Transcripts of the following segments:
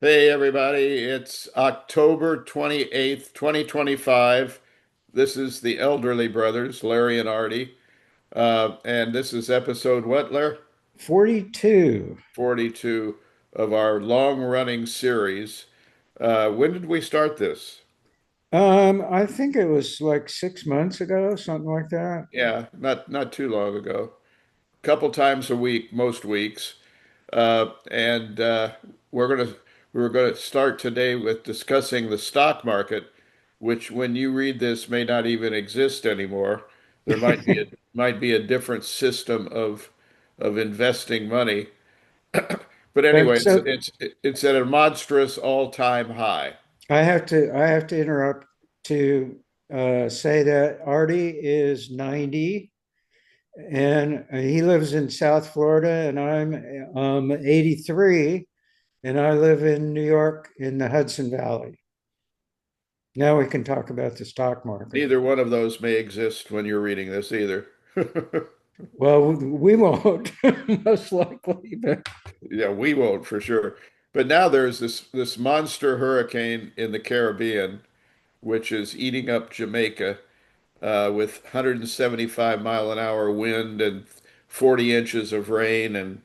Hey everybody, it's October 28th, 2025. This is the Elderly Brothers, Larry and Artie. And this is episode what, Larry? 42. 42 of our long-running series. When did we start this? I think it was like 6 months ago, something like that. Yeah, not too long ago. Couple times a week, most weeks. And we're gonna we're gonna start today with discussing the stock market, which when you read this may not even exist anymore. There might be a different system of investing money. But But anyway, it's so it's it's at a monstrous all-time high. I have to interrupt to say that Artie is 90 and he lives in South Florida, and I'm 83 and I live in New York in the Hudson Valley. Now we can talk about the stock market. Neither one of those may exist when you're reading this either. Well, we won't most likely, but Yeah, we won't for sure. But now there's this monster hurricane in the Caribbean, which is eating up Jamaica with 175 mile an hour wind and 40 inches of rain and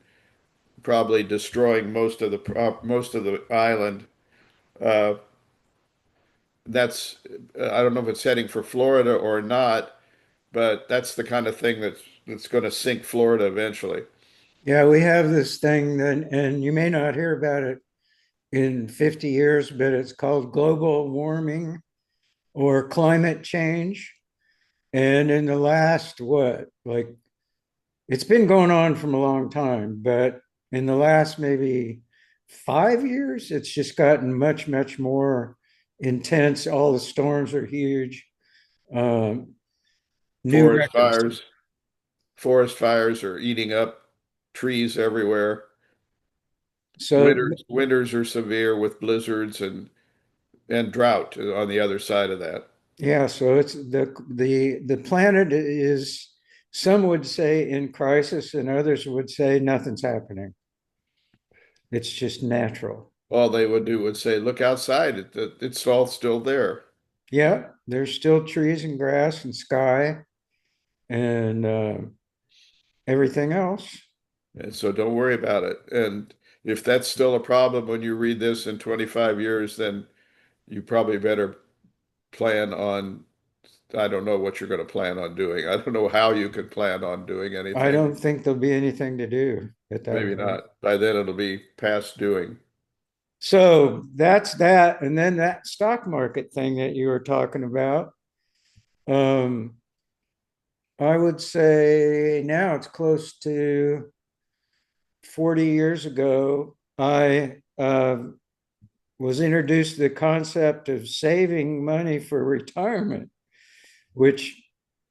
probably destroying most of the island. Uh, that's I don't know if it's heading for Florida or not, but that's the kind of thing that's going to sink Florida eventually. yeah, we have this thing that, and you may not hear about it in 50 years, but it's called global warming or climate change. And in the last, what, like, it's been going on from a long time, but in the last maybe 5 years, it's just gotten much, much more intense. All the storms are huge. Um, New Forest records. fires, forest fires are eating up trees everywhere. So, Winters are severe with blizzards and drought on the other side of that. yeah, so it's the planet is, some would say, in crisis, and others would say nothing's happening. It's just natural. All they would do would say, "Look outside; it's all still there." Yeah, there's still trees and grass and sky and everything else. And so don't worry about it. And if that's still a problem when you read this in 25 years, then you probably better plan on, I don't know what you're going to plan on doing. I don't know how you could plan on doing I anything. don't think there'll be anything to do at that Maybe point. not. By then it'll be past doing. So that's that. And then that stock market thing that you were talking about. Um, I would say now it's close to 40 years ago. I was introduced to the concept of saving money for retirement, which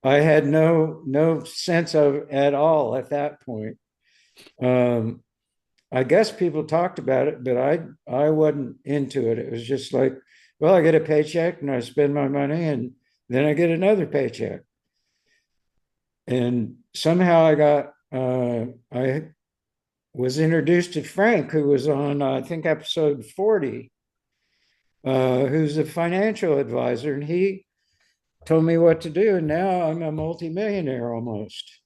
I had no sense of at all at that point. Um, I guess people talked about it, but I wasn't into it. It was just like, well, I get a paycheck and I spend my money, and then I get another paycheck. And somehow I was introduced to Frank, who was on I think episode 40, who's a financial advisor, and he told me what to do. And now I'm a multimillionaire almost.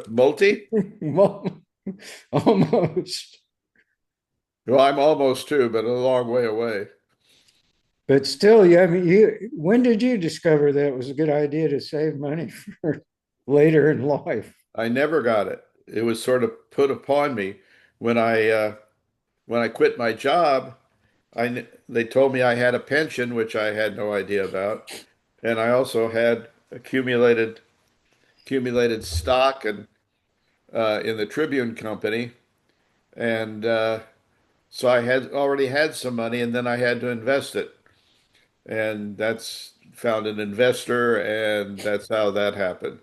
Multi? Well, almost. Well, I'm almost too, but a long way away. But still, yeah, I mean, when did you discover that it was a good idea to save money for later in life? I never got it. It was sort of put upon me when I quit my job. They told me I had a pension, which I had no idea about, and I also had accumulated stock and in the Tribune Company, and so I had already had some money, and then I had to invest it, and that's found an investor, and that's how that happened.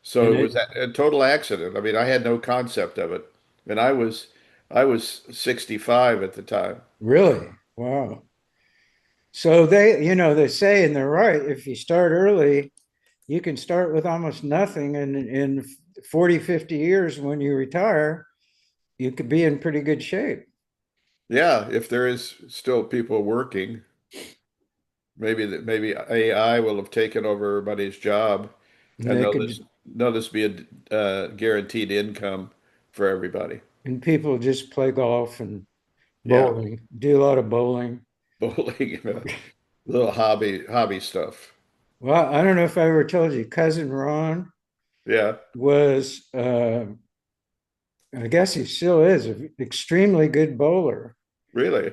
So And it was it a total accident. I mean, I had no concept of it, and I was 65 at the time. really, wow. So they say, and they're right, if you start early, you can start with almost nothing. And in 40, 50 years, when you retire, you could be in pretty good shape. Yeah, if there is still people working, maybe AI will have taken over everybody's job, And and they could, there'll just be a guaranteed income for everybody. and people just play golf and Yeah, bowling, do a lot of bowling. bowling, little hobby stuff. Well, I don't know if I ever told you, cousin Ron Yeah, was, I guess he still is, an extremely good bowler. really.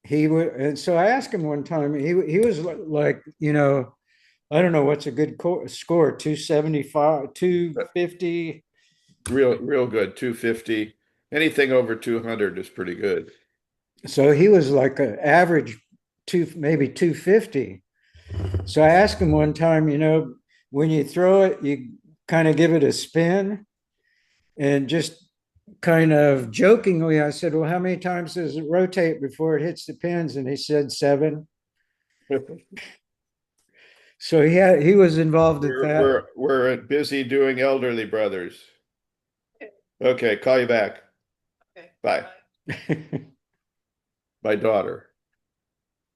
He would, and so I asked him one time. He was like, I don't know what's a good score, 275, 250. Real good. 250. Anything over 200 is pretty good. So he was like an average maybe 250. So I asked him one time, when you throw it, you kind of give it a spin, and just kind of jokingly, I said, well, how many times does it rotate before it hits the pins? And he said seven. So he was involved at that. We're busy doing elderly brothers. Okay, call you back. Bye. My daughter.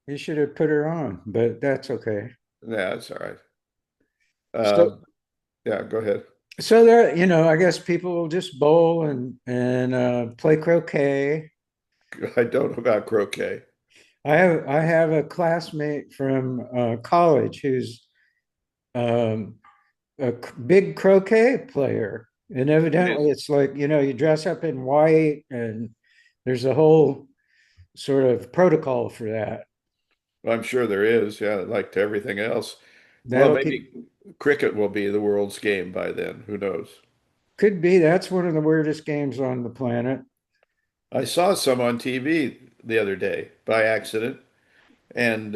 He should have put her on, but that's okay. Yeah, that's all right. So Um, yeah, go ahead. so there, I guess people will just bowl and play croquet. I don't know about croquet. I have a classmate from college who's a big croquet player, and evidently it's like you dress up in white, and there's a whole sort of protocol for that. I'm sure there is. Yeah, like to everything else. Well, That'll keep maybe cricket will be the world's game by then. Who knows? Could be that's one of the weirdest games on the planet. I saw some on TV the other day by accident and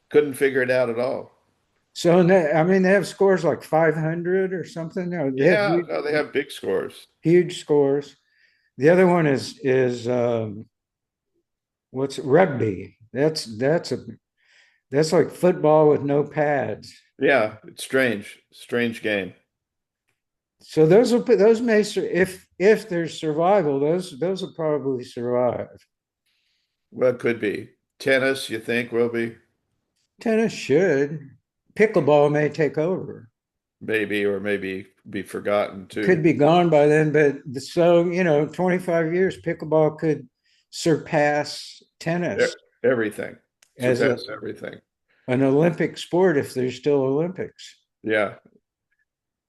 couldn't figure it out at all. So I mean, they have scores like 500 or something. No, they have Yeah, huge, no, they have big scores. huge scores. The other one is what's rugby? That's like football with no pads. Yeah, it's strange game. So those may if there's survival, those will probably survive. Well, it could be. Tennis, you think will be? Tennis should. Pickleball may take over. Maybe, or maybe be forgotten Could too. be gone by then, but so 25 years, pickleball could surpass E- tennis Everything. as Surpass everything. an Olympic sport if there's still Olympics. Yeah.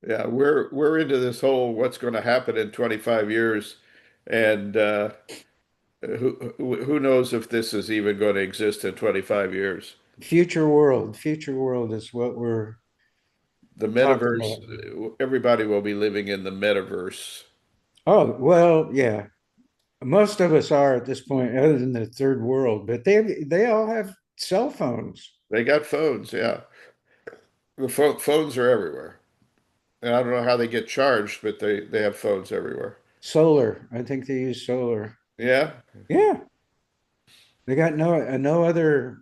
Yeah. We're into this whole what's going to happen in 25 years. And who knows if this is even going to exist in 25 years. Future world is what we're The talking metaverse, about. everybody will be living in the metaverse. Oh, well, yeah. Most of us are at this point, other than the third world, but they all have cell phones. They got phones, yeah. The phones are everywhere. And I don't know how they get charged, but they have phones everywhere. Solar. I think they use solar. Yeah. Yeah. They got no other,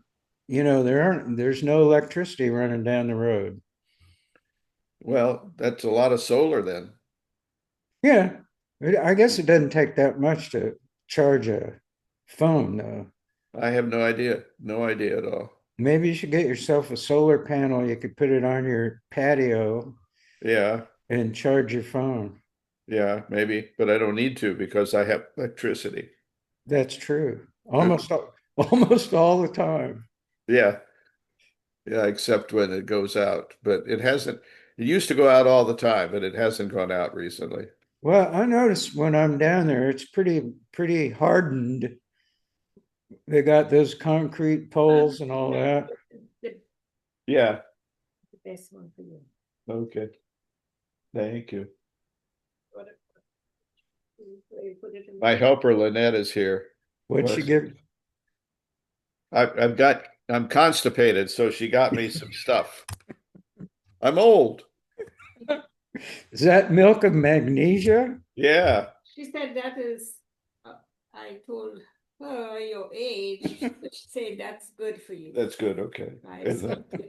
there's no electricity running down the road. Well, that's a lot of solar then. Yeah. I guess it doesn't take that much to charge a phone, though. I have no idea. No idea at all. Maybe you should get yourself a solar panel. You could put it on your patio Yeah. and charge your phone. Yeah, maybe, but I don't need to because I have electricity. That's true. Almost all the time. Yeah. Yeah, except when it goes out. But it hasn't, it used to go out all the time, but it hasn't gone out recently. Well, I notice when I'm down there, it's pretty hardened. They got those concrete poles and all that. Yeah. The best one for you. Okay. Thank you. My helper Lynette is here. What'd she Bless give? you. I'm constipated, so she got me some stuff. I'm old. Is that milk of magnesia? Yeah. She said that is, I told her your age, but she said that's good for you. That's good. Okay. I accepted.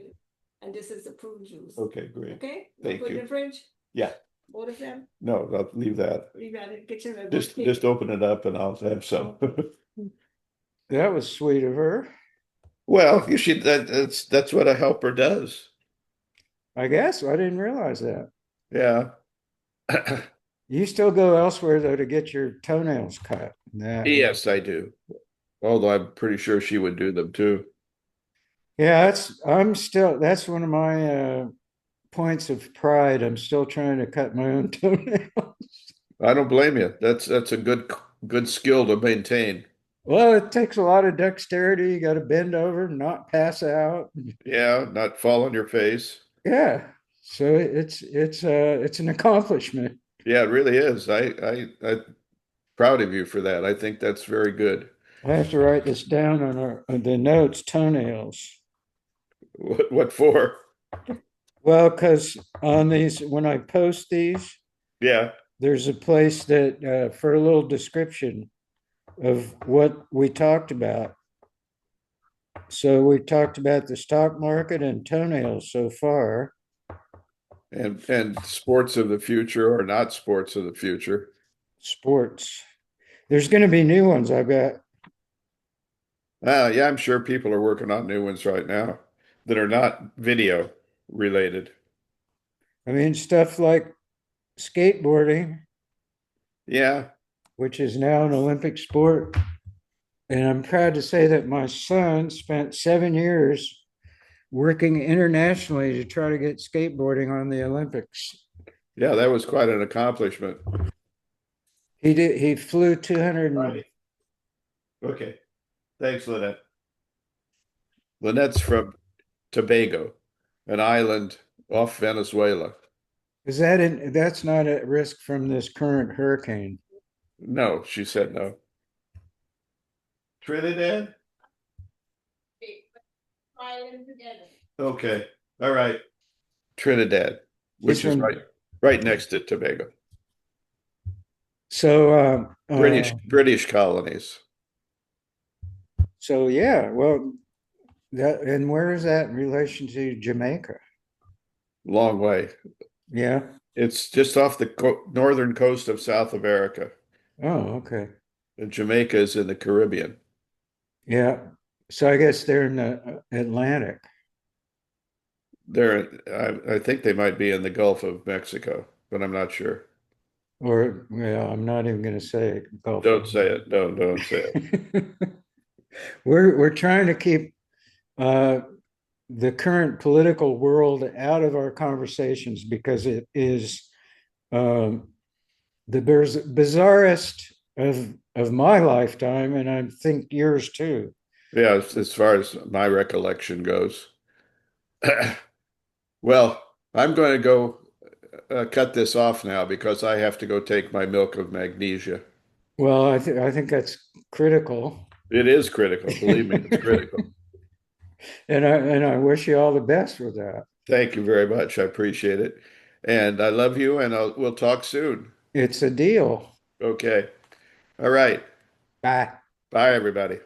And this is the prune juice. Okay, great. Okay? Thank Put it in you. the fridge, Yeah. both of them. No, I'll leave that. Leave that in the kitchen. Just open it up and I'll have some. That was sweet of her. Well, you should that's what a helper does. I guess I didn't realize that. Yeah. You still go elsewhere though to get your toenails cut. Yes, I do. Although I'm pretty sure she would do them too. Yeah, that's one of my points of pride. I'm still trying to cut my own toenail. I don't blame you. That's a good skill to maintain. Well, it takes a lot of dexterity. You got to bend over, not pass out. Yeah, not fall on your face. Yeah. So it's an accomplishment. Yeah, it really is. I'm proud of you for that. I think that's very good. I have to write this down on the notes, toenails. What for? Well, because on these, when I post these, Yeah. there's a place that for a little description of what we talked about. So we talked about the stock market and toenails so far. And sports of the future or not sports of the future. Sports. There's going to be new ones, I bet. Yeah, I'm sure people are working on new ones right now that are not video related. I mean, stuff like skateboarding, Yeah, which is now an Olympic sport. And I'm proud to say that my son spent 7 years working internationally to try to get skateboarding on the Olympics. yeah, that was quite an accomplishment. He flew 200 Right. Okay. Thanks, Lynette. Lynette's from Tobago, an island off Venezuela. that's not at risk from this current hurricane. No, she said no. Trinidad? File them together. Okay. All right. Trinidad, He's which is from right next to Tobago. so British colonies. so yeah, well that and where is that in relation to Jamaica? Long way. Yeah. It's just off the co northern coast of South America. Oh, okay. And Jamaica is in the Caribbean. Yeah. So I guess they're in the Atlantic. I think they might be in the Gulf of Mexico, but I'm not sure. Or well, I'm not even going to say Gulf of. Don't say it. Don't say it. We're trying to keep uh, the current political world out of our conversations because it is um, the bizarrest of my lifetime, and I think yours too. Yeah, as far as my recollection goes. Well, I'm going to go cut this off now because I have to go take my milk of magnesia. Well, I think that's critical, It is critical. Believe me, it's critical. and I wish you all the best with that. Thank you very much. I appreciate it. And I love you, and we'll talk soon. It's a deal. Okay. All right. Bye. Bye, everybody.